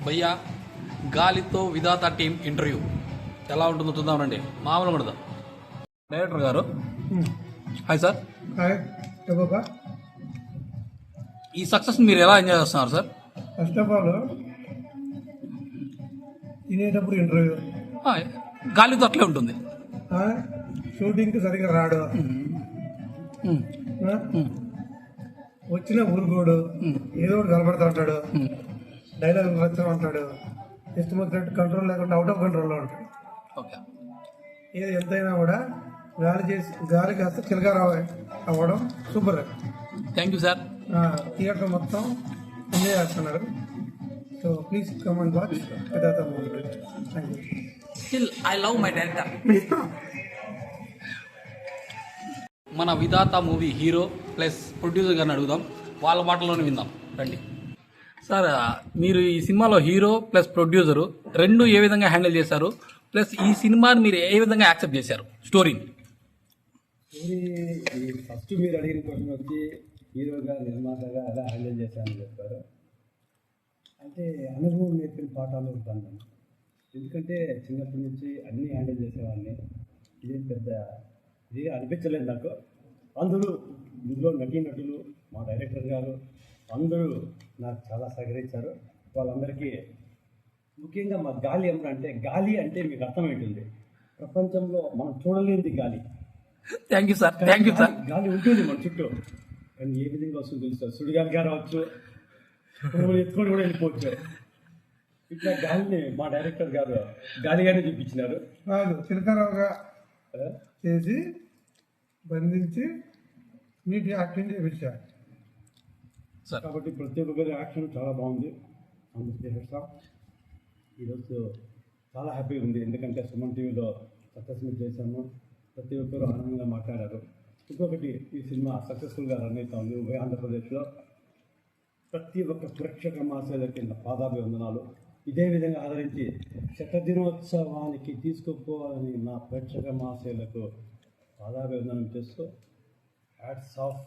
భయ్యా గాలితో విధాత team interview ఎలా ఉంటుందో చూద్దామండి. మామూలుగా ఉండదు. డైరెక్టర్ గారు హాయ్ సార్. హాయ్ బాబా. ఈ సక్సెస్ మీరు ఎలా ఎంజాయ్ చేస్తున్నారు సార్? ఫస్ట్ ఆఫ్ ఆల్ తినేటప్పుడు ఇంటర్వ్యూ గాలితో అట్లే ఉంటుంది. షూటింగ్కి సరిగ్గా రాడు, వచ్చిన ఊరుకోడు, ఏదో ఒకటి కనపడుతూ ఉంటాడు, డైలాగ్ నచ్చా ఉంటాడు, ఇష్టం వచ్చినట్టు కంట్రోల్ లేకుండా అవుట్ ఆఫ్ కంట్రోల్లో ఉంటాడు. ఓకే, ఏది ఎంతైనా కూడా గాలి కాస్త చిలక అవ్వడం super. Thank you sir. Theatre మొత్తం ఎంజాయ్ చేస్తున్నారు. So please come and watch Vidhata movie. Thank you. Still I love my director. మన Vidhata movie hero plus producer గారిని అడుగుదాం, వాళ్ళ మాటల్లోనే విందాం రండి. సార్, మీరు ఈ సినిమాలో హీరో ప్లస్ ప్రొడ్యూసరు రెండు ఏ విధంగా హ్యాండిల్ చేశారు, ప్లస్ ఈ సినిమాని మీరు ఏ విధంగా యాక్సెప్ట్ చేశారు స్టోరీని? ఫస్ట్ మీరు అడిగిన క్వశ్చన్ వచ్చి హీరోగా నిర్మాతగా ఎలా హ్యాండిల్ చేశానని చెప్పారు. అంటే అనుభవం నేర్పిన పాఠాలు ఉంటాను నేను. ఎందుకంటే చిన్నప్పటి నుంచి అన్నీ హ్యాండిల్ చేసేవాడిని. ఇదేం పెద్ద ఇది అనిపించలేదు నాకు. అందరూ ఇందులో నటీనటులు, మా డైరెక్టర్ గారు అందరూ నాకు చాలా సహకరించారు. వాళ్ళందరికీ ముఖ్యంగా మా గాలి ఏమంటే, గాలి అంటే మీకు అర్థమవుతుంది, ప్రపంచంలో మనం చూడలేనిది గాలి. Thank you sir. Thank you sir. గాలి ఉంటుంది మన చుట్టూ, కానీ ఏ విధంగా వస్తుందో తెలుసు. సుడిగాలిగా రావచ్చు, ఎత్తుకొని కూడా వెళ్ళిపోవచ్చు. ఇట్లా గాలిని మా డైరెక్టర్ గారు గాలిగానే చూపించినారు. కాదు, చిలకరావుగా చేసి బంధించి నీటి యాక్టింగ్ చేయించారు. కాబట్టి ప్రతి ఒక్కరి యాక్షన్ చాలా బాగుంది. అందుకే ఈరోజు చాలా హ్యాపీగా ఉంది. ఎందుకంటే సుమన్ టీవీలో సక్సెస్ మీట్ చేశాము. ప్రతి ఒక్కరు ఆనందంగా మాట్లాడారు. ఇంకొకటి, ఈ సినిమా సక్సెస్ఫుల్గా రన్ అవుతా ఉంది ఉభయ ఆంధ్రప్రదేశ్లో. ప్రతి ఒక్క ప్రేక్షక మాసాల కింద పాదాభివందనాలు. ఇదే విధంగా ఆదరించి శతదినోత్సవానికి తీసుకుపోవాలని నా ప్రేక్షక మాసాలకు పాదాభివందనం చేస్తూ హ్యాట్స్ ఆఫ్